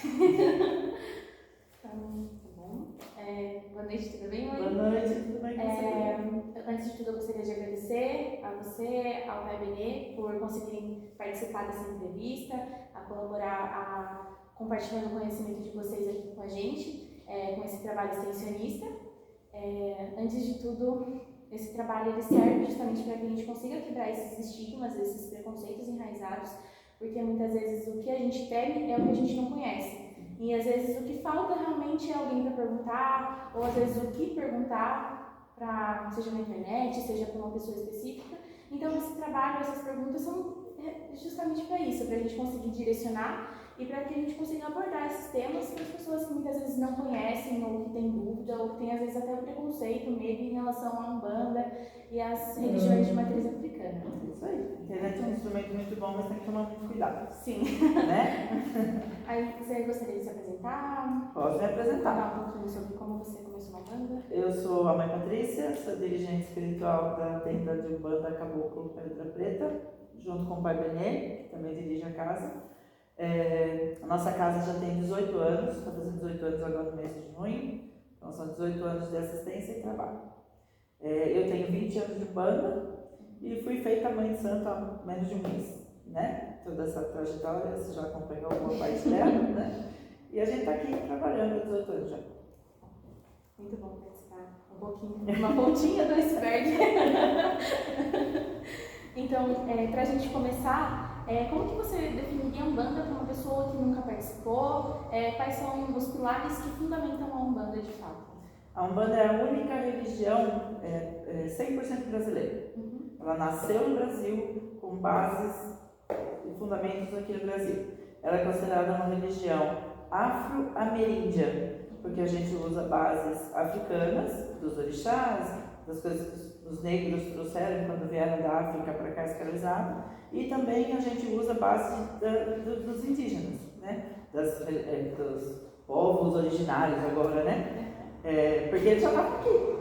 Então, tá bom. Boa noite, tudo bem, mãe? Boa noite, tudo bem com você? Antes de tudo, eu gostaria de agradecer a você, ao Webenê, por conseguirem participar dessa entrevista, a colaborar, compartilhando o conhecimento de vocês aqui com a gente, com esse trabalho extensionista. Antes de tudo, esse trabalho ele serve justamente para que a gente consiga quebrar esses estigmas, esses preconceitos enraizados, porque muitas vezes o que a gente teme é o que a gente não conhece. E às vezes o que falta realmente é alguém para perguntar, ou às vezes o que perguntar, seja na internet, seja para uma pessoa específica. Então esse trabalho, essas perguntas são justamente para isso, para a gente conseguir direcionar e para que a gente consiga abordar esses temas para as pessoas que muitas vezes não conhecem, ou que têm dúvida, ou que têm às vezes até o preconceito, medo em relação à Umbanda e às religiões de matriz africana. Isso aí. A internet é um instrumento muito bom, mas tem que tomar muito cuidado. Sim. Né? Aí você gostaria de se apresentar? Posso me apresentar. Falar um pouquinho sobre como você começou na Umbanda? Eu sou a mãe Patrícia, sou dirigente espiritual da tenda de Umbanda Caboclo Pedra Preta, junto com o pai Benê, que também dirige a casa. A nossa casa já tem 18 anos, está fazendo 18 anos agora no mês de junho, então são 18 anos de assistência e trabalho. Eu tenho 20 anos de Umbanda e fui feita mãe de santo há menos de um mês, né? Toda essa trajetória, você já acompanhou alguma parte dela, né? E a gente está aqui trabalhando há 18 anos já. Muito bom participar um pouquinho, uma pontinha do iceberg. Então, para a gente começar, como que você definiria a Umbanda para uma pessoa que nunca participou? Quais são os pilares que fundamentam a Umbanda de fato? A Umbanda é a única religião 100% brasileira. Ela nasceu no Brasil com bases e fundamentos aqui no Brasil. Ela é considerada uma religião afro-ameríndia, porque a gente usa bases africanas, dos orixás, das coisas que os negros trouxeram quando vieram da África para cá escravizados, e também a gente usa bases dos indígenas, né? Dos povos originários agora, né? Porque eles já estavam aqui.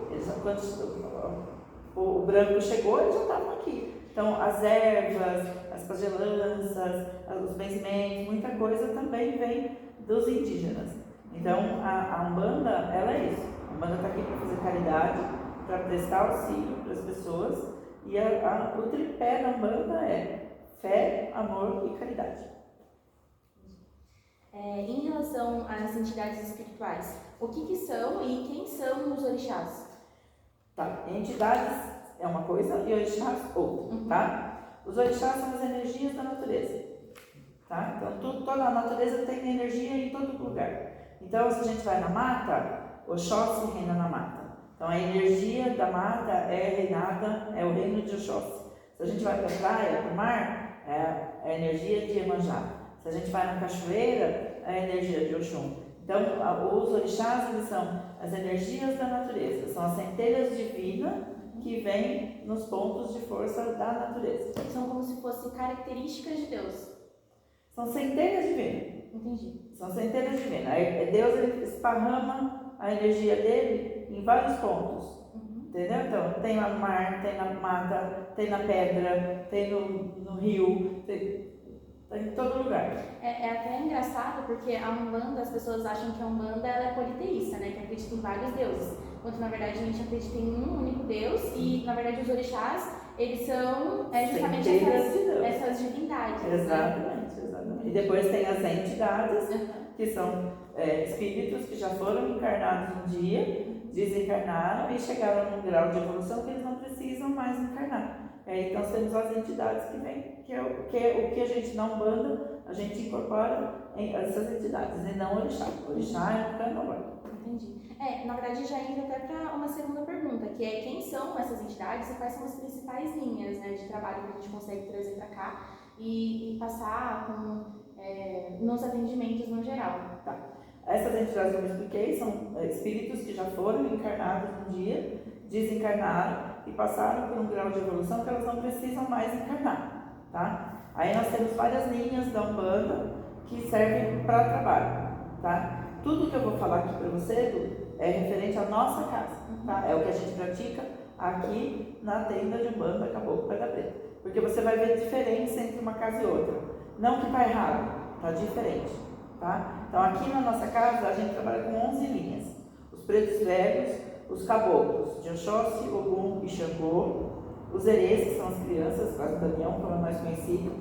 Quando o branco chegou, eles já estavam aqui. Então, as ervas, as pagelanças, os benzimentos, muita coisa também vem dos indígenas. Então, a Umbanda, ela é isso. A Umbanda está aqui para fazer caridade, para prestar auxílio para as pessoas. E o tripé da Umbanda é fé, amor e caridade. Em relação às entidades espirituais, o que são e quem são os orixás? Tá, entidades é uma coisa e orixás outra, tá? Os orixás são as energias da natureza, tá? Então toda a natureza tem energia em todo lugar. Então se a gente vai na mata, Oxóssi reina na mata. Então a energia da mata é o reino de Oxóssi. Se a gente vai para a praia, para o mar, é a energia de Iemanjá. Se a gente vai na cachoeira, é a energia de Oxum. Então os orixás, eles são as energias da natureza, são as centelhas divinas que vêm nos pontos de força da natureza. São como se fossem características de Deus. São centelhas divinas. Entendi. São centelhas divinas. Deus ele esparrama a energia dele em vários pontos. Entendeu? Então, tem no mar, tem na mata, tem na pedra, tem no rio, tem em todo lugar. É até engraçado porque a Umbanda, as pessoas acham que a Umbanda ela é politeísta, né? Que acredita em vários deuses. Enquanto na verdade a gente acredita em um único Deus e na verdade os orixás, eles são justamente essas divindades. Exatamente, né? Exatamente. E depois tem as entidades, que são espíritos que já foram encarnados um dia, desencarnaram e chegaram num grau de evolução que eles não precisam mais encarnar. Então temos as entidades que vêm, que é o que a gente na Umbanda, a gente incorpora essas entidades, e não orixá. Orixá é um candomblé. Entendi. Na verdade já entra até para uma segunda pergunta, que é quem são essas entidades e quais são as principais linhas, né, de trabalho que a gente consegue trazer para cá e passar nos atendimentos no geral. Tá. Essas entidades que eu expliquei são espíritos que já foram encarnados um dia, desencarnaram e passaram por um grau de evolução que elas não precisam mais encarnar, tá? Aí nós temos várias linhas da Umbanda que servem para trabalho, tá? Tudo que eu vou falar aqui para você, Edu, é referente à nossa casa, tá? É o que a gente pratica aqui na tenda de Umbanda Caboclo Pedra Preta. Porque você vai ver diferença entre uma casa e outra. Não que está errado, está diferente, tá? Então aqui na nossa casa a gente trabalha com 11 linhas. Os pretos velhos, os caboclos de Oxóssi, Ogum e Xangô, os herês, que são as crianças, quase Damião, como é mais conhecido,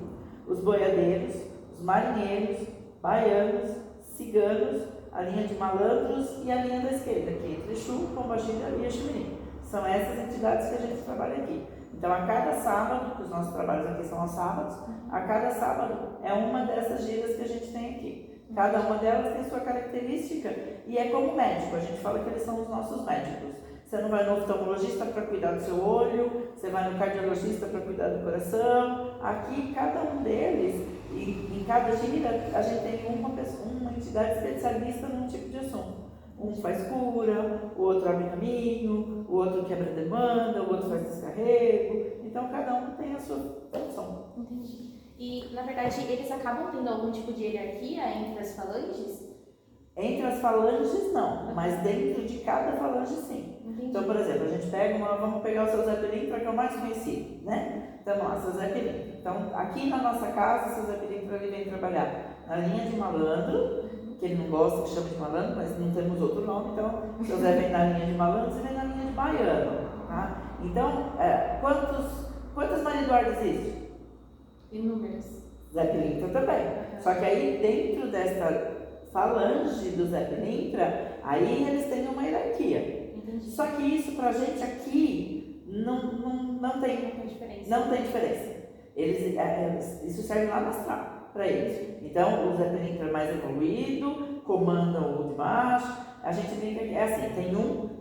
os boiadeiros, os marinheiros, baianos, ciganos, a linha de malandros e a linha da esquerda, que é entre Exu, Pombagira e Exumirim. São essas entidades que a gente trabalha aqui. Então, a cada sábado, que os nossos trabalhos aqui são aos sábados, a cada sábado é uma dessas giras que a gente tem aqui. Cada uma delas tem sua característica e é como médico. A gente fala que eles são os nossos médicos. Você não vai no oftalmologista para cuidar do seu olho, você vai no cardiologista para cuidar do coração. Aqui, cada um deles, e em cada gira, a gente tem uma entidade especialista num tipo de assunto. Um faz cura, o outro abre caminho, o outro quebra demanda, o outro faz descarrego. Então, cada um tem a sua função. Entendi. E, na verdade, eles acabam tendo algum tipo de hierarquia entre as falanges? Entre as falanges, não, mas dentro de cada falange, sim. Entendi. Então, por exemplo, a gente vamos pegar o seu Zé Pilintra, que é o mais conhecido, né? Então, vamos lá, seu Zé Pilintra. Então, aqui na nossa casa, o seu Zé Pilintra ele vem trabalhar na linha de malandro, que ele não gosta que chama de malandro, mas não temos outro nome, então o seu Zé vem na linha de malandro e vem na linha de baiano, tá? Então, quantas Maria Eduarda existem? Inúmeras. Zé Pilintra também. Só que aí, dentro desta falange do Zé Pilintra, aí eles têm uma hierarquia. Entendi. Só que isso pra gente aqui não tem diferença. Não tem diferença. Isso serve lá no astral para eles. Então, o Zé Pilintra é mais evoluído, comanda o de baixo. A gente brinca que é assim, tem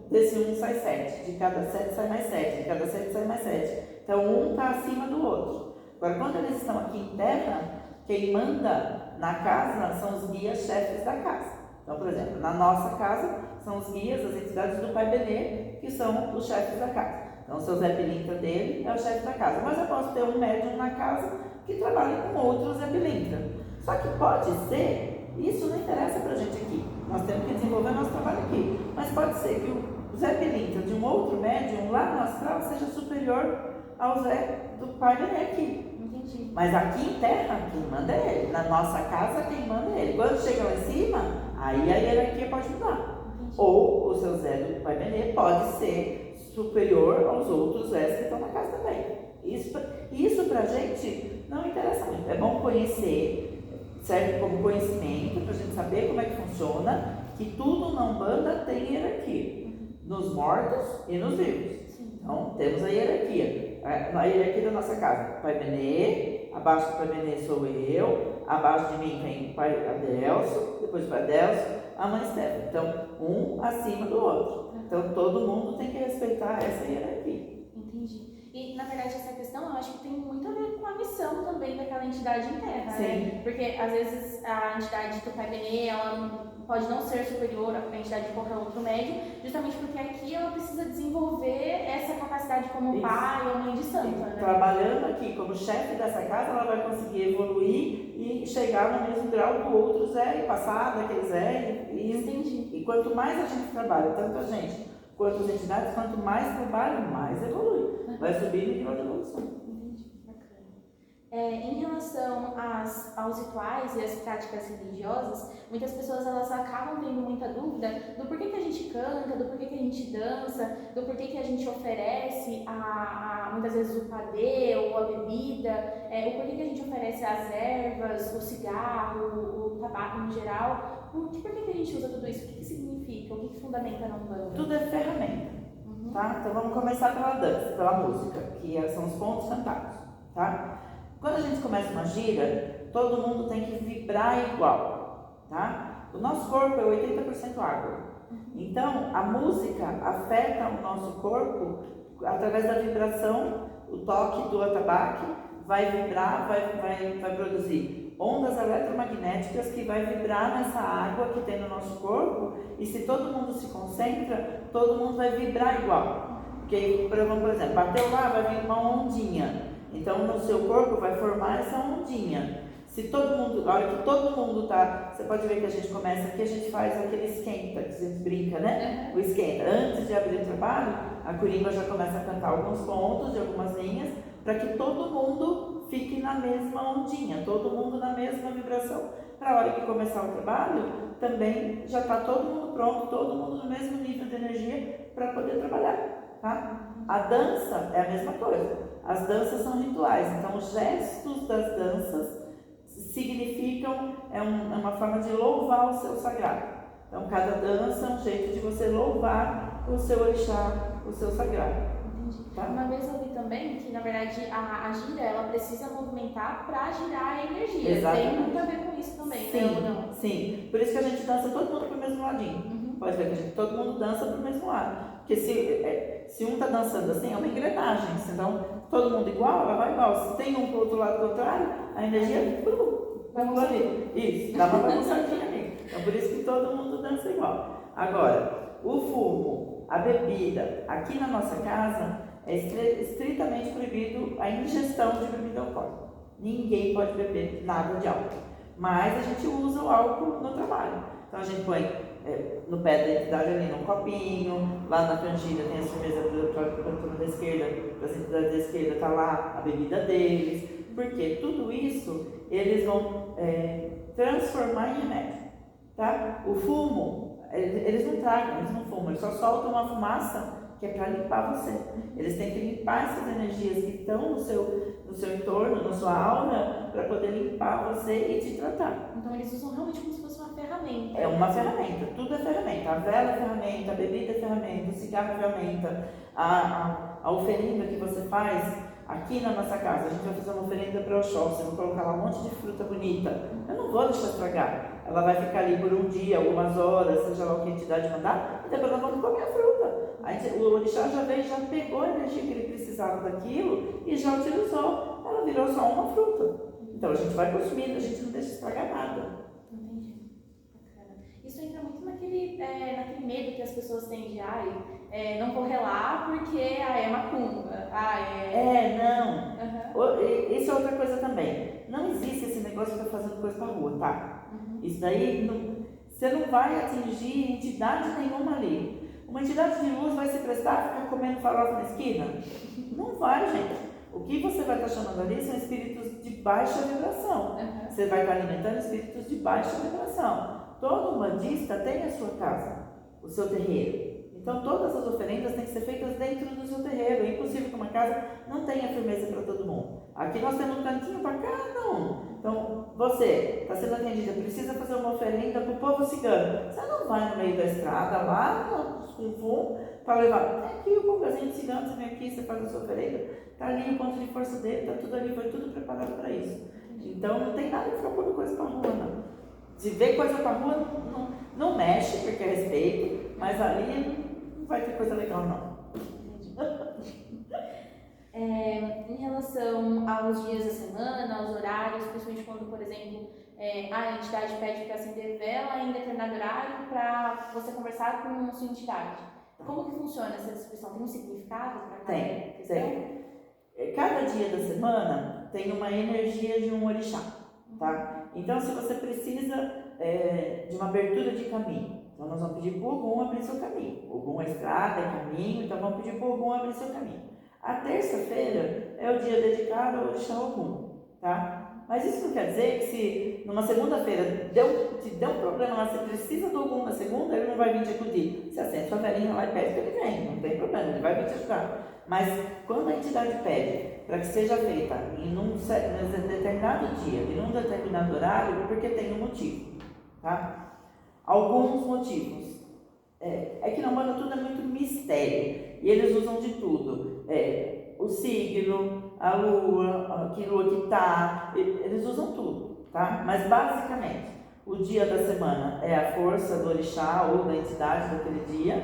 desse 1 sai 7, de cada 7 sai mais 7, de cada 7 sai mais 7. Então, um está acima do outro. Agora, quando eles estão aqui em terra, quem manda na casa são os guias chefes da casa. Então, por exemplo, na nossa casa são os guias, as entidades do Pai Benê, que são os chefes da casa. Então, o seu Zé Pilintra dele é o chefe da casa. Mas eu posso ter um médium na casa que trabalha com outro Zé Pilintra. Só que pode ser, isso não interessa pra gente aqui. Nós temos que desenvolver nosso trabalho aqui. Mas pode ser que o Zé Pilintra de um outro médium lá no astral seja superior ao Zé do Pai Benê aqui. Entendi. Mas aqui em terra, quem manda é ele. Na nossa casa, quem manda é ele. Quando chega lá em cima, aí a hierarquia pode mudar. Entendi. Ou o seu Zé do Pai Benê pode ser superior aos outros Zés que estão na casa também. Isso pra gente não interessa muito. É bom conhecer, serve como conhecimento para a gente saber como é que funciona, que tudo na Umbanda tem hierarquia. Nos mortos e nos vivos. Então, temos a hierarquia. A hierarquia da nossa casa. Pai Benê, abaixo do Pai Benê sou eu, abaixo de mim tem o Pai Adelso, depois o Pai Adelso, a Mãe Estela. Então, um acima do outro. Então, todo mundo tem que respeitar essa hierarquia. Entendi. E, na verdade, essa questão eu acho que tem muito a ver com a missão também daquela entidade em terra, Sim. né? Porque, às vezes, a entidade do Pai Benê, ela pode não ser superior à entidade de qualquer outro médium, justamente porque aqui ela precisa desenvolver essa capacidade como Isso. pai ou mãe de santo, né? Trabalhando aqui como chefe dessa casa, ela vai conseguir evoluir e chegar no mesmo grau do outro Zé, e passar daquele Zé. Entendi. E quanto mais a gente trabalha, tanto a gente quanto as entidades, quanto mais trabalha, mais evolui. Vai subir no nível de evolução. Entendi, bacana. Em relação aos rituais e às práticas religiosas, muitas pessoas elas acabam tendo muita dúvida do porquê que a gente canta, do porquê que a gente dança, do porquê que a gente oferece muitas vezes o padê ou a bebida, o porquê que a gente oferece as ervas, o cigarro, o tabaco no geral. Por que a gente usa tudo isso? O que significa? O que fundamenta na Umbanda? Tudo é ferramenta, tá? Então vamos começar pela dança, pela música, que são os pontos cantados, tá? Quando a gente começa uma gira, todo mundo tem que vibrar igual, tá? O nosso corpo é 80% água. Então, a música afeta o nosso corpo através da vibração, o toque do atabaque vai vibrar, vai produzir ondas eletromagnéticas que vai vibrar nessa água que tem no nosso corpo, e se todo mundo se concentra, todo mundo vai vibrar igual. Porque, por exemplo, bateu lá, vai vir uma ondinha. Então, no seu corpo vai formar essa ondinha. Se todo mundo, na hora que todo mundo tá, você pode ver que a gente começa aqui, a gente faz aquele esquenta, que a gente brinca, né? O esquenta. Antes de abrir o trabalho, a Corimba já começa a cantar alguns pontos de algumas linhas, para que todo mundo fique na mesma ondinha, todo mundo na mesma vibração. Para a hora que começar o trabalho, também já está todo mundo pronto, todo mundo no mesmo nível de energia para poder trabalhar, tá? A dança é a mesma coisa. As danças são rituais, então os gestos das danças significam, é uma forma de louvar o seu sagrado. Então cada dança é um jeito de você louvar o seu orixá, o seu sagrado. Entendi. Tá? Uma vez eu vi também que, na verdade, a gira, ela precisa movimentar para girar a energia. Exatamente. Tem muito a ver com isso também, Sim, né? Ou não? sim. Por isso que a gente dança todo mundo pro mesmo ladinho. Pode ver que todo mundo dança pro mesmo lado. Porque se um tá dançando assim, é uma engrenagem. Então, todo mundo igual, ela vai igual. Se tem um pro outro lado contrário, a energia vai ali. Isso, dá uma bagunçadinha ali. Então, por isso que todo mundo dança igual. Agora, o fumo, a bebida, aqui na nossa casa, é estritamente proibido a ingestão de bebida alcoólica. Ninguém pode beber nada de álcool. Mas a gente usa o álcool no trabalho. Então a gente põe no pé da entidade ali num copinho, lá na cantina tem a cerveja para a turma da esquerda, para as entidades da esquerda está lá a bebida deles. Porque tudo isso eles vão transformar em remédio. Tá? O fumo, eles não tragam, eles não fumam, eles só soltam uma fumaça que é para limpar você. Eles têm que limpar essas energias que estão no seu entorno, na sua aura, para poder limpar você e te tratar. Então eles usam realmente como se fosse uma ferramenta. É uma ferramenta, tudo é ferramenta. A vela é ferramenta, a bebida é ferramenta, o cigarro é ferramenta, a oferenda que você faz. Aqui na nossa casa, a gente vai fazer uma oferenda para o Oxóssi, vou colocar lá um monte de fruta bonita. Eu não vou deixar estragar. Ela vai ficar ali por um dia, algumas horas, seja lá o que a entidade mandar, e depois nós vamos comer a fruta. O orixá já veio, já pegou a energia que ele precisava daquilo e já utilizou. Ela virou só uma fruta. Então a gente vai consumindo, a gente não deixa estragar nada. Entendi. Bacana. Isso entra muito naquele medo que as pessoas têm de não vou relar porque é macumba. Não. Uhum. Isso é outra coisa também. Não existe esse negócio de ficar fazendo coisa pra rua, tá? Uhum. Isso daí, você não vai atingir entidade nenhuma ali. Uma entidade de luz vai se prestar a ficar comendo farofa na esquina? Não vai, gente. O que você vai estar chamando ali são espíritos de baixa vibração. Uhum. Você vai estar alimentando espíritos de baixa vibração. Todo umbandista tem a sua casa, o seu terreiro. Então todas as oferendas têm que ser feitas dentro do seu terreiro. É impossível que uma casa não tenha firmeza para todo mundo. Aqui nós temos um cantinho para cada um. Então você está sendo atendida, precisa fazer uma oferenda para o povo cigano. Você não vai no meio da estrada lá com para levar. Tem aqui o congrezinho de cigano, você vem aqui, você faz a sua oferenda. Está ali o ponto de força dele, está tudo ali, foi tudo preparado para isso. Então não tem nada de ficar pondo coisa para rua, não. Se vê coisa para rua, não mexe, porque é respeito, mas ali não vai ter coisa legal, não. Em relação aos dias da semana, aos horários, principalmente quando, por exemplo, a entidade pede para acender vela em determinado horário para você conversar com a sua entidade. Como que funciona essa descrição? Tem um significado para cada questão? Tem. Cada dia da semana tem uma energia de um orixá, tá? Então, se você precisa de uma abertura de caminho, então nós vamos pedir para o Ogum abrir seu caminho. Ogum é estrada, é caminho, então vamos pedir para o Ogum abrir seu caminho. A terça-feira é o dia dedicado ao orixá Ogum, tá? Mas isso não quer dizer que se numa segunda-feira te deu um problema lá, você precisa do Ogum na segunda, ele não vai vir te acudir. Você acende sua velhinha lá e pede que ele vem, não tem problema, ele vai vir te ajudar. Mas quando a entidade pede para que seja feita em um determinado dia, em um determinado horário, porque tem um motivo, tá? Alguns motivos. É que na Umbanda tudo é muito mistério, e eles usam de tudo. O signo, a lua, que lua que tá, eles usam tudo, tá? Mas basicamente, o dia da semana é a força do orixá ou da entidade daquele dia.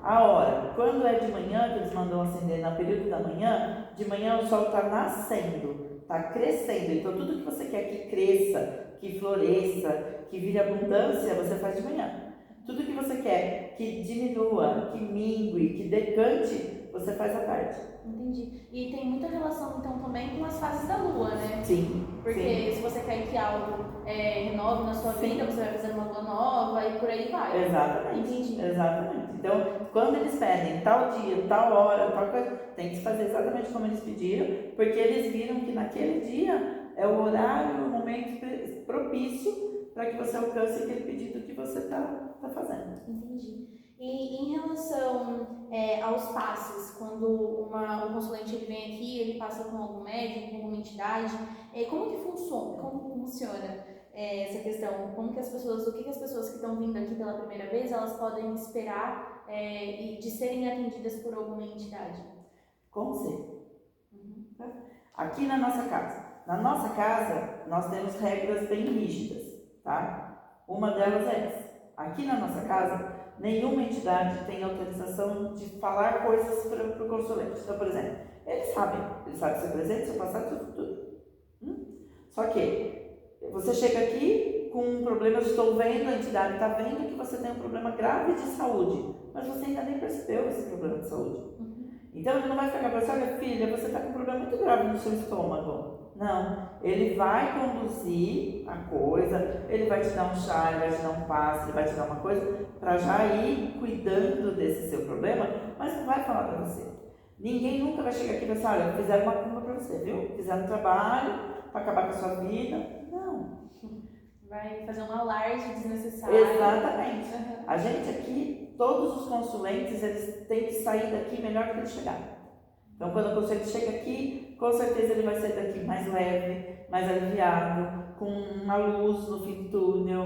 A hora, quando é de manhã, que eles mandam acender no período da manhã, de manhã o sol está nascendo, está crescendo. Então tudo que você quer que cresça, que floresça, que vire abundância, você faz de manhã. Tudo que você quer que diminua, que mingue, que decante, você faz à tarde. Entendi. E tem muita relação, então, também com as fases da lua, né? Sim. Porque se você quer que algo renove na sua vida, você vai fazendo uma lua nova, e por aí vai. Exatamente. Entendi. Exatamente. Então, quando eles pedem tal dia, tal hora, tal coisa, tem que se fazer exatamente como eles pediram, porque eles viram que naquele dia é o horário, o momento propício para que você alcance aquele pedido que você está fazendo. Entendi. E em relação aos passes, quando um consulente ele vem aqui, ele passa com algum médico, com alguma entidade, como que funciona? Como funciona essa questão? Como que as pessoas, o que as pessoas que estão vindo aqui pela primeira vez, elas podem esperar de serem atendidas por alguma entidade? Como ser? Aqui na nossa casa. Na nossa casa, nós temos regras bem rígidas, tá? Uma delas é essa. Aqui na nossa casa, nenhuma entidade tem autorização de falar coisas para o consulente. Então, por exemplo, eles sabem seu presente, seu passado, seu futuro. Só que você chega aqui com um problema, eu estou vendo, a entidade está vendo que você tem um problema grave de saúde, mas você ainda nem percebeu esse problema de saúde. Então, ele não vai chegar para você, olha filha, você está com um problema muito grave no seu estômago. Não, ele vai conduzir a coisa, ele vai te dar um chá, ele vai te dar um passe, ele vai te dar uma coisa para já ir cuidando desse seu problema, mas não vai falar para você. Ninguém nunca vai chegar aqui e vai falar, olha, fizeram uma cumba para você, viu? Fizeram um trabalho para acabar com a sua vida. Não. Vai fazer um alarde desnecessário. Exatamente. A gente aqui, todos os consulentes, eles têm que sair daqui melhor do que eles chegaram. Então, quando o consulente chega aqui, com certeza ele vai sair daqui mais leve, mais aliviado, com uma luz no fim do túnel,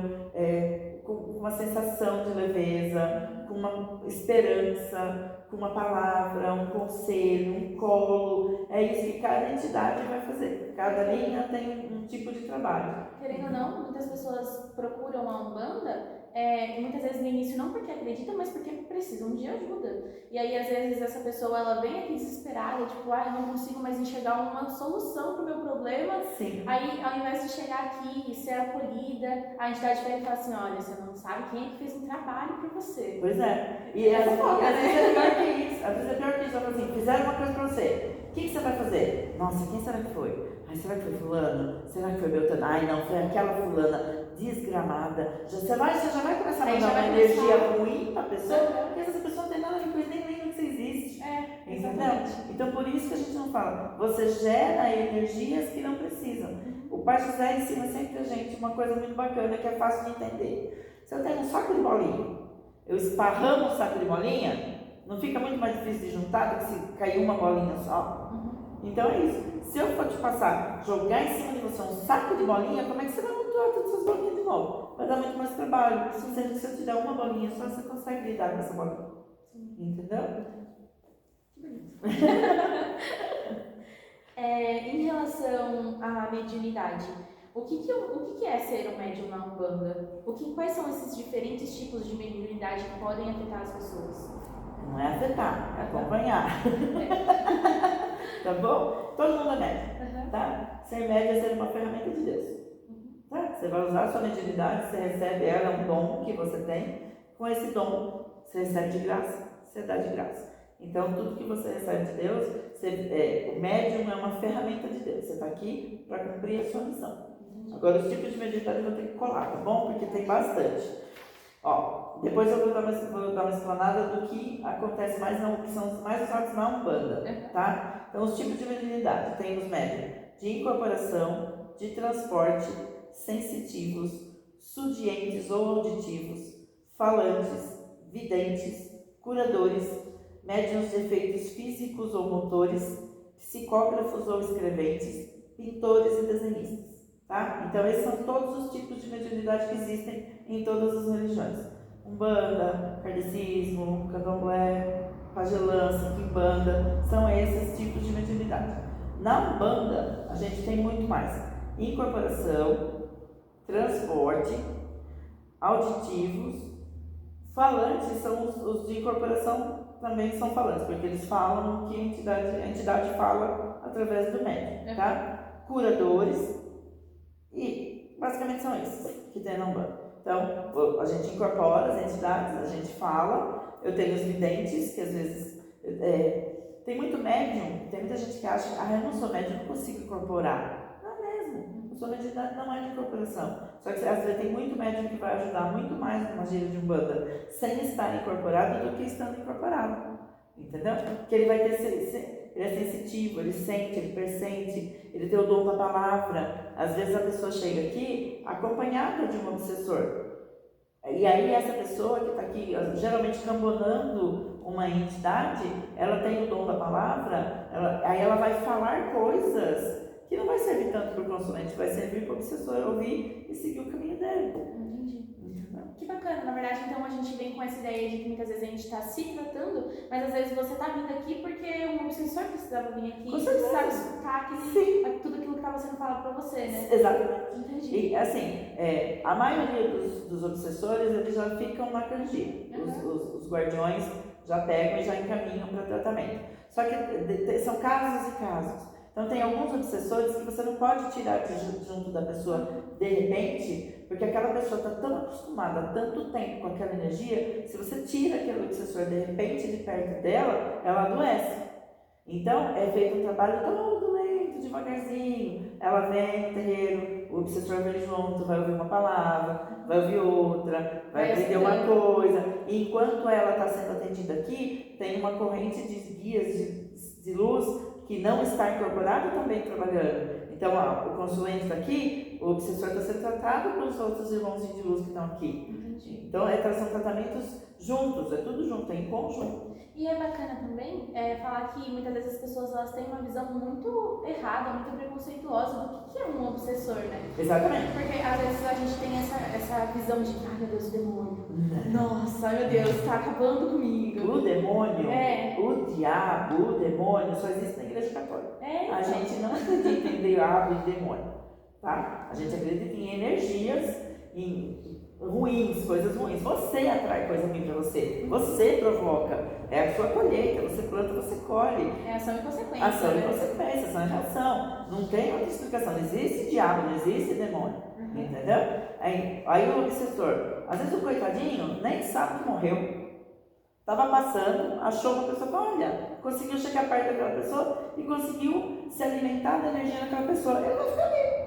com uma sensação de leveza, com uma esperança, com uma palavra, um conselho, um colo. É isso que cada entidade vai fazer. Cada linha tem um tipo de trabalho. Querendo ou não, muitas pessoas procuram a Umbanda, muitas vezes no início não porque acreditam, mas porque precisam de ajuda. E aí, às vezes, essa pessoa ela vem aqui desesperada, tipo, eu não consigo mais enxergar uma solução para o meu problema. Sim. Aí, ao invés de chegar aqui e ser acolhida, a entidade vai falar assim, olha, você não sabe quem é que fez um trabalho para você. Pois é. E às vezes é pior que isso. Às vezes é pior que isso. Assim, fizeram uma coisa para você. O que você vai fazer? Nossa, quem será que foi? Ai, será que foi fulano? Será que foi Beltrano? Ai, não, foi aquela fulana desgramada. Você já vai começar a mandar uma energia ruim para a pessoa, porque essa pessoa não tem nada a ver com isso, nem lembra que você existe. Entendeu? Então, por isso que a gente não fala. Você gera energias que não precisam. O Pai José ensina sempre a gente uma coisa muito bacana que é fácil de entender. Se eu tenho um saco de bolinha, eu esparramo o saco de bolinha, não fica muito mais difícil de juntar do que se cair uma bolinha só? Então é isso. Se eu for te passar, jogar em cima de você um saco de bolinha, como é que você vai montar todas essas bolinhas de novo? Vai dar muito mais trabalho. Sendo que se eu te der uma bolinha só, você consegue lidar com essa bolinha. Entendeu? Em relação à mediunidade, o que é ser um médium na Umbanda? Quais são esses diferentes tipos de mediunidade que podem afetar as pessoas? Não é afetar, é acompanhar. Tá bom? Todo mundo é médium, tá? Ser médium é ser uma ferramenta de Deus. Tá? Você vai usar a sua mediunidade, você recebe ela, é um dom que você tem. Com esse dom, você recebe de graça, você dá de graça. Então, tudo que você recebe de Deus, o médium é uma ferramenta de Deus. Você está aqui para cumprir a sua missão. Agora, os tipos de mediunidade eu vou ter que colar, tá bom? Porque tem bastante. Ó, depois eu vou dar uma explanada do que acontece mais, que são os mais usados na Umbanda, tá? Então, os tipos de mediunidade, tem os médium de incorporação, de transporte, sensitivos, sudientes ou auditivos, falantes, videntes, curadores, médiuns de efeitos físicos ou motores, psicógrafos ou escreventes, pintores e desenhistas. Tá? Então, esses são todos os tipos de mediunidade que existem em todas as religiões. Umbanda, kardecismo, candomblé, pagelança, quimbanda, são esses tipos de mediunidade. Na Umbanda, a gente tem muito mais. Incorporação, transporte, auditivos, falantes, são os de incorporação também são falantes, porque eles falam que a entidade fala através do médium, tá? Curadores, e basicamente são esses que tem na Umbanda. Então, a gente incorpora as entidades, a gente fala, eu tenho os videntes, que às vezes tem muito médium, tem muita gente que acha, eu não sou médium, não consigo incorporar. Não é mesmo, sua mediunidade não é de incorporação. Só que às vezes tem muito médium que vai ajudar muito mais numa gira de Umbanda sem estar incorporado do que estando incorporado. Entendeu? Porque ele vai ter, ele é sensitivo, ele sente, ele pressente, ele tem o dom da palavra. Às vezes a pessoa chega aqui acompanhada de um obsessor. E aí essa pessoa que está aqui, geralmente cambonando uma entidade, ela tem o dom da palavra, aí ela vai falar coisas que não vai servir tanto para o consulente, vai servir para o obsessor ouvir e seguir o caminho dele. Entendi. Que bacana, na verdade, então a gente vem com essa ideia de que muitas vezes a gente está se tratando, mas às vezes você está vindo aqui porque um obsessor precisava vir aqui, precisava escutar tudo aquilo que estava sendo falado para você, né? Exatamente. Entendi. E assim, a maioria dos obsessores, eles já ficam na canjinha. Os guardiões já pegam e já encaminham para tratamento. Só que são casos e casos. Então tem alguns obsessores que você não pode tirar de junto da pessoa de repente, porque aquela pessoa está tão acostumada há tanto tempo com aquela energia, se você tira aquele obsessor de repente de perto dela, ela adoece. Então é feito um trabalho todo lento, devagarzinho. Ela vem no terreiro, o obsessor vem junto, vai ouvir uma palavra, vai ouvir outra, vai aprender uma coisa. E enquanto ela está sendo atendida aqui, tem uma corrente de guias de luz que não está incorporado também trabalhando. Então, o consulente está aqui, o obsessor está sendo tratado pelos outros irmãozinhos de luz que estão aqui. Entendi. Então, são tratamentos juntos, é tudo junto, é em conjunto. E é bacana também falar que muitas vezes as pessoas elas têm uma visão muito errada, muito preconceituosa do que é um obsessor, né? Exatamente. Porque às vezes a gente tem essa visão de, ai meu Deus, o demônio. Nossa, meu Deus, está acabando comigo. O demônio, o diabo, o demônio só existe na Igreja Católica. Então. A gente não acredita em diabo e demônio, tá? A gente acredita em energias, ruins, coisas ruins. Você atrai coisa ruim para você. Você provoca. É a sua colheita. Você planta, você colhe. É ação e consequência. Ação e consequência, ação e reação. Não tem outra explicação. Não existe diabo, não existe demônio. Entendeu? Aí o obsessor, às vezes o coitadinho nem sabe que morreu. Estava passando, achou uma pessoa, olha, conseguiu chegar perto daquela pessoa e conseguiu se alimentar da energia daquela pessoa. Ele vai ficar ali.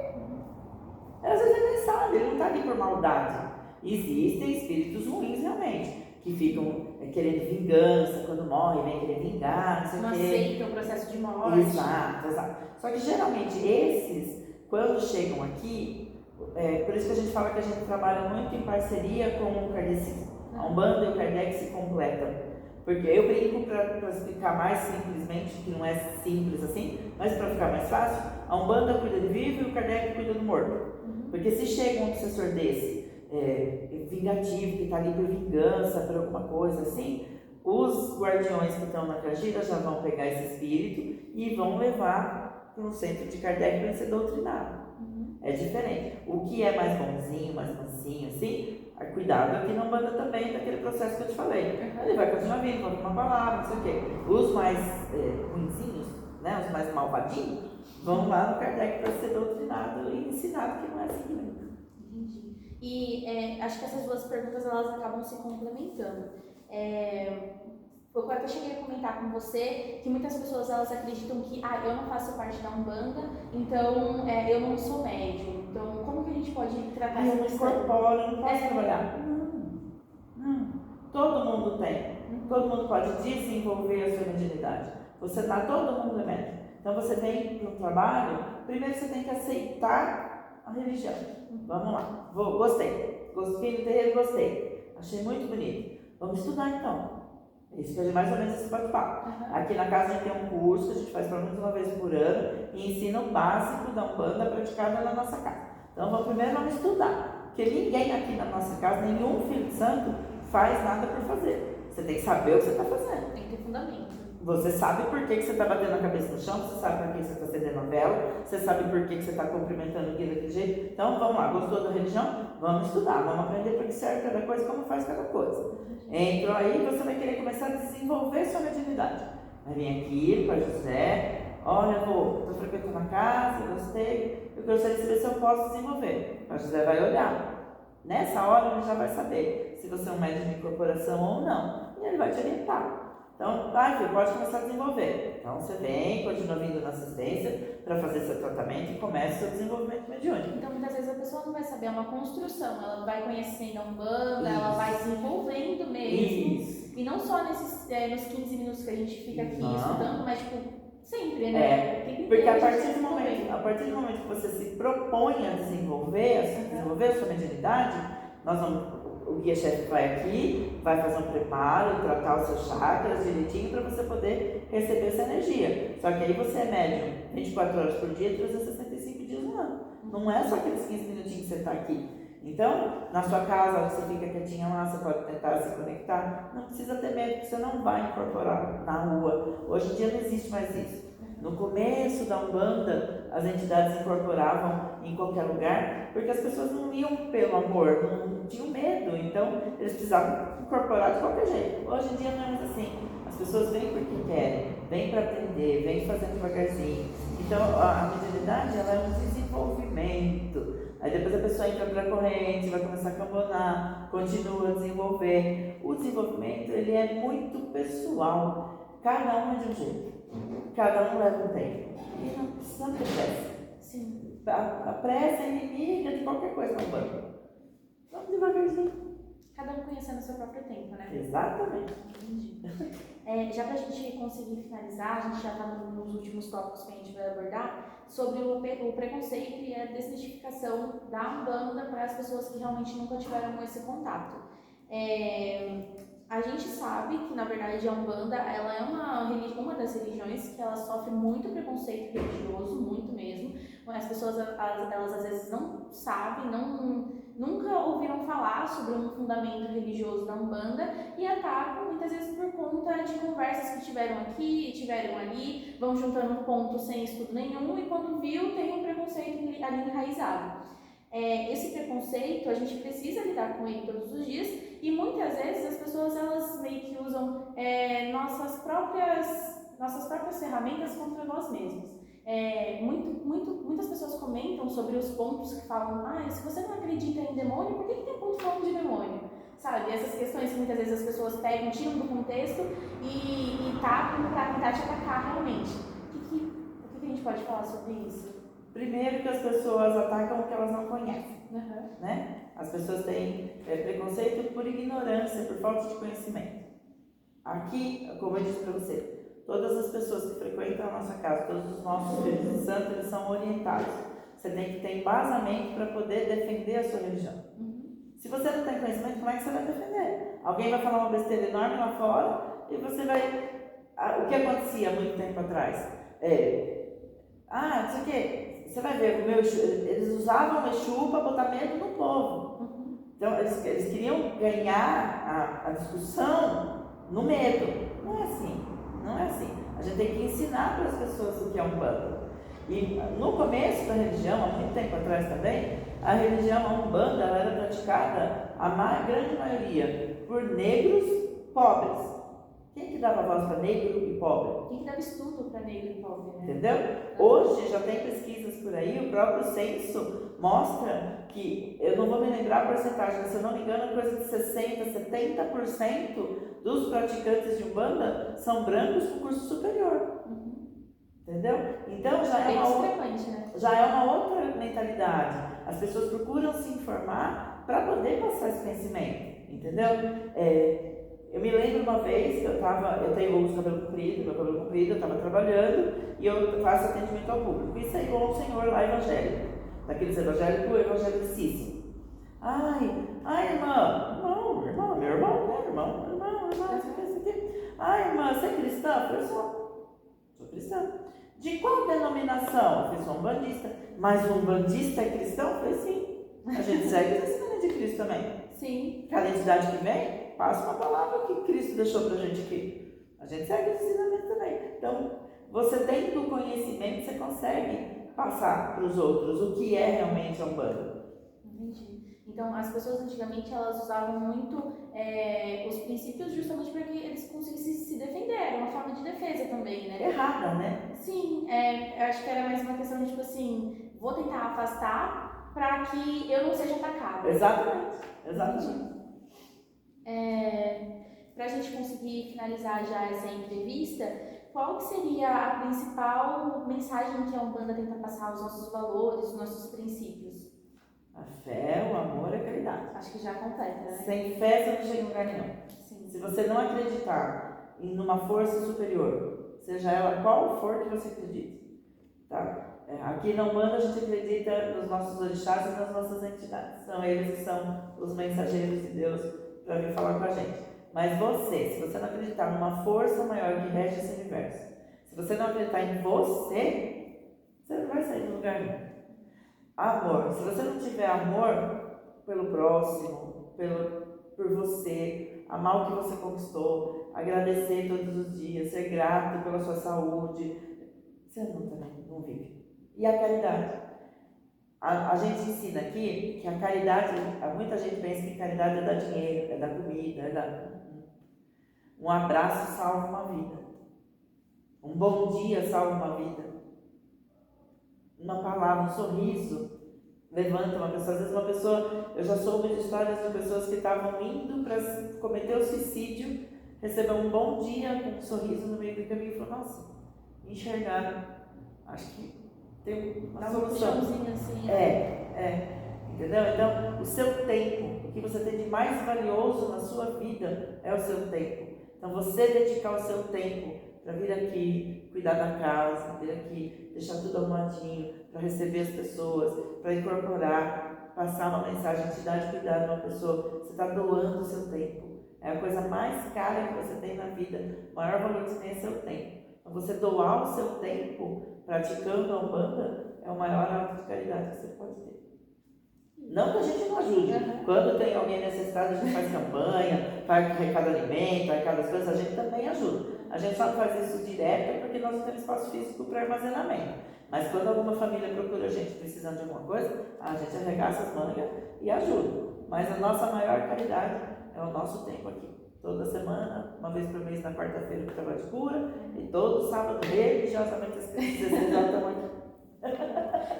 Às vezes ele nem sabe, ele não está ali por maldade. Existem espíritos ruins realmente, que ficam querendo vingança, quando morre, vem querer vingar, não sei o quê. Não aceita o processo de morte. Exato. Só que geralmente esses, quando chegam aqui, por isso que a gente fala que a gente trabalha muito em parceria com o Kardec. A Umbanda e o Kardec se completam. Porque eu brinco para explicar mais simplesmente, que não é simples assim, mas para ficar mais fácil, a Umbanda cuida do vivo e o Kardec cuida do morto. Porque se chega um obsessor desse, vingativo, que está ali por vingança, por alguma coisa assim, os guardiões que estão na canjira já vão pegar esse espírito e vão levar para um centro de Kardec para ele ser doutrinado. É diferente. O que é mais bonzinho, mais mansinho, assim, cuidado aqui na Umbanda também, daquele processo que eu te falei. Ele vai continuar vindo, vai uma palavra, não sei o quê. Os mais ruinzinhos, né, os mais malvadinhos, vão lá no Kardec para ser doutrinado e ensinado que não é assim mesmo. Entendi. E acho que essas duas perguntas elas acabam se complementando. Eu até cheguei a comentar com você que muitas pessoas elas acreditam que eu não faço parte da Umbanda, então eu não sou médium. Então como que a gente pode tratar Eu não isso? incorporo, eu não posso trabalhar. Não. Todo mundo tem. Todo mundo pode desenvolver a sua mediunidade. Todo mundo é médium. Então você vem para um trabalho, primeiro você tem que aceitar a religião. Vamos lá. Gostei do terreiro, gostei. Achei muito bonito. Vamos estudar então. Isso é mais ou menos esse bate-papo. Aqui na casa a gente tem um curso que a gente faz pelo menos uma vez por ano e ensina o básico da Umbanda praticada na nossa casa. Então vamos estudar. Porque ninguém aqui na nossa casa, nenhum filho de santo, faz nada por fazer. Você tem que saber o que você está fazendo. Tem que ter fundamento. Você sabe por que você está batendo a cabeça no chão, você sabe por que você está acendendo a vela, você sabe por que você está cumprimentando o guia daquele jeito. Então vamos lá, gostou da religião? Vamos estudar, vamos aprender para que serve cada coisa, como faz cada coisa. Entrou aí, você vai querer começar a desenvolver sua mediunidade. Vai vir aqui para José, olha, estou frequentando a casa, gostei, eu gostaria de saber se eu posso desenvolver. O José vai olhar. Nessa hora ele já vai saber se você é um médium de incorporação ou não. E ele vai te orientar. Então, filho, pode começar a desenvolver. Então, você vem, continua vindo na assistência para fazer seu tratamento e começa seu desenvolvimento mediúnico. Então, muitas vezes a pessoa não vai saber, é uma construção, ela vai conhecendo a Umbanda, Isso. ela vai se envolvendo mesmo. Isso. E não só nos 15 minutos que a gente fica aqui Não. estudando, mas tipo, sempre, né? Porque a partir do momento que você se propõe a desenvolver a sua mediunidade, o guia-chefe vai aqui, vai fazer um preparo, tratar os seus chakras direitinho para você poder receber essa energia. Só que aí você é médium 24 horas por dia, 365 dias no ano. Não é só aqueles 15 minutinhos que você está aqui. Então, na sua casa, você fica quietinha lá, você pode tentar se conectar. Não precisa ter medo, porque você não vai incorporar na rua. Hoje em dia não existe mais isso. No começo da Umbanda, as entidades incorporavam em qualquer lugar, porque as pessoas não iam pelo amor, não tinham medo, então eles precisavam incorporar de qualquer jeito. Hoje em dia não é mais assim. As pessoas vêm porque querem, vêm para aprender, vêm fazendo devagarzinho. Então a mediunidade, ela é um desenvolvimento. Aí depois a pessoa entra para a corrente, vai começar a cambonar, continua a desenvolver. O desenvolvimento, ele é muito pessoal. Cada um é de um jeito. Cada um leva um tempo. E não precisa ter pressa. Sim. A pressa é inimiga de qualquer coisa no banco. Vamos devagarzinho. Cada um conhecendo o seu próprio tempo, né? Exatamente. Entendi. Já para a gente conseguir finalizar, a gente já está nos últimos tópicos que a gente vai abordar, sobre o preconceito e a desmistificação da Umbanda para as pessoas que realmente nunca tiveram esse contato. A gente sabe que, na verdade, a Umbanda, ela é uma das religiões que ela sofre muito preconceito religioso, muito mesmo. As pessoas, elas às vezes não sabem, nunca ouviram falar sobre um fundamento religioso da Umbanda e atacam, muitas vezes, por conta de conversas que tiveram aqui, tiveram ali, vão juntando pontos sem estudo nenhum e quando viu, tem um preconceito ali enraizado. Esse preconceito, a gente precisa lidar com ele todos os dias e muitas vezes as pessoas, elas meio que usam nossas próprias ferramentas contra nós mesmos. Muitas pessoas comentam sobre os pontos que falam, se você não acredita em demônio, por que tem ponto falando de demônio? Sabe, essas questões que muitas vezes as pessoas pegam, tiram do contexto e tapam para tentar te atacar realmente. O que a gente pode falar sobre isso? Primeiro que as pessoas atacam o que elas não conhecem, Uhum. né? As pessoas têm preconceito por ignorância, por falta de conhecimento. Aqui, como eu disse para você, todas as pessoas que frequentam a nossa casa, todos os nossos filhos de santo, eles são orientados. Você tem que ter embasamento para poder defender a sua religião. Se você não tem conhecimento, como é que você vai defender? Alguém vai falar uma besteira enorme lá fora e você vai... O que acontecia há muito tempo atrás? Não sei o quê. Você vai ver, eles usavam o Exu para botar medo no povo. Então, eles queriam ganhar a discussão no medo. Não é assim. Não é assim. A gente tem que ensinar para as pessoas o que é Umbanda. E no começo da religião, há muito tempo atrás também, a religião, a Umbanda, ela era praticada, grande maioria, por negros pobres. Quem que dava voz para negro e pobre? Quem que dava estudo para negro e pobre, né? Entendeu? Hoje já tem pesquisas por aí, o próprio censo mostra que, eu não vou me lembrar a porcentagem, mas se eu não me engano, coisa de 60%, 70% dos praticantes de Umbanda são brancos com curso superior. Entendeu? Então já é uma outra mentalidade. As pessoas procuram se informar para poder passar esse conhecimento. Entendeu? Eu me lembro uma vez que eu tenho meu cabelo comprido, eu estava trabalhando e eu faço atendimento ao público. E saiu um senhor lá evangélico, daqueles evangélicos evangelicíssimos. Meu irmão, isso aqui. Irmã, você é cristã? Eu falei, sou cristã. De qual denominação? Eu falei, sou umbandista. Mas o umbandista é cristão? Eu falei, sim. A gente segue os ensinamentos de Cristo também. Sim. Cada entidade que vem, passa uma palavra que Cristo deixou pra gente aqui. A gente segue os ensinamentos também. Então, você tendo o conhecimento, você consegue passar para os outros o que é realmente a Umbanda. Entendi. Então, as pessoas antigamente, elas usavam muito os princípios justamente para que eles conseguissem se defender. Era uma forma de defesa também, né? Errada, né? Sim, eu acho que era mais uma questão de, tipo assim, vou tentar afastar para que eu não seja atacada. Exatamente. Para a gente conseguir finalizar já essa entrevista, qual que seria a principal mensagem que a Umbanda tenta passar, os nossos valores, os nossos princípios? A fé, o amor e a caridade. Acho que já completa, né? Sem fé você não chega em lugar nenhum. Sim. Se você não acreditar em uma força superior, seja ela qual for que você acredite, tá? Aqui na Umbanda a gente acredita nos nossos orixás e nas nossas entidades. São eles que são os mensageiros de Deus para vir falar com a gente. Mas você, se você não acreditar numa força maior que rege esse universo, se você não acreditar em você, você não vai sair do lugar nenhum. Amor. Se você não tiver amor pelo próximo, por você, amar o que você conquistou, agradecer todos os dias, ser grato pela sua saúde, você não vive. E a caridade. A gente ensina aqui que a caridade, muita gente pensa que caridade é dar dinheiro, é dar comida, um abraço salva uma vida. Um bom dia salva uma vida. Uma palavra, um sorriso levanta uma pessoa. Às vezes uma pessoa, eu já soube de histórias de pessoas que estavam indo para cometer o suicídio, recebeu um bom dia com um sorriso no meio do caminho e falou, nossa, enxergaram. Acho que tem uma solução. Assim, Entendeu? Então, o seu tempo, o que você tem de mais valioso na sua vida é o seu tempo. Então, você dedicar o seu tempo para vir aqui, cuidar da casa, vir aqui, deixar tudo arrumadinho, para receber as pessoas, para incorporar, passar uma mensagem, te dar de cuidar de uma pessoa, você está doando o seu tempo. É a coisa mais cara que você tem na vida, o maior valor que você tem é seu tempo. Então, você doar o seu tempo praticando a Umbanda é o maior ato de caridade que você pode ter. Não que a gente não ajude. Quando tem alguém necessitado, a gente faz campanha, arrecada alimento, arrecada as coisas, a gente também ajuda. A gente só não faz isso direto porque nós não temos espaço físico para armazenamento. Mas quando alguma família procura a gente precisando de alguma coisa, a gente arregaça as mangas e ajuda. Mas a nossa maior caridade é o nosso tempo aqui. Toda semana, uma vez por mês na quarta-feira, o trabalho de cura, e todo sábado, religiosamente, às 16 horas estamos aqui.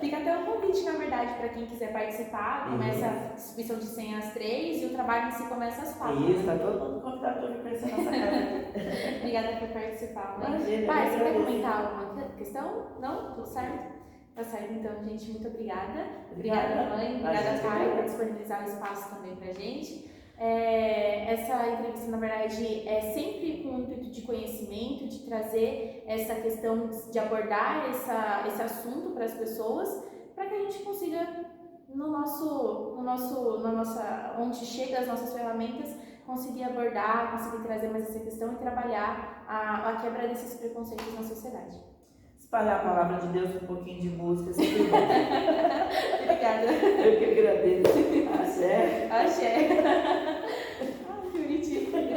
Fica até um convite, na verdade, para quem quiser participar. Começa a distribuição de 100 às 3 e o trabalho em si começa às 4. Isso, está todo mundo convidado para vir conhecer a nossa casa. Obrigada por participar. Né? Imagina, Pai, você quer comentar alguma questão? Não? Tudo certo? Tá certo, então, gente, muito obrigada. Obrigada, mãe. Obrigada, Caio, por disponibilizar o espaço também pra gente. Essa entrevista, na verdade, é sempre com o intuito de conhecimento, de trazer essa questão, de abordar esse assunto para as pessoas, para que a gente consiga, onde chega as nossas ferramentas, conseguir abordar, conseguir trazer mais essa questão e trabalhar a quebra desses preconceitos na sociedade. Espalhar a palavra de Deus com um pouquinho de música, sempre bom. Obrigada. Eu que agradeço. Axé. Axé.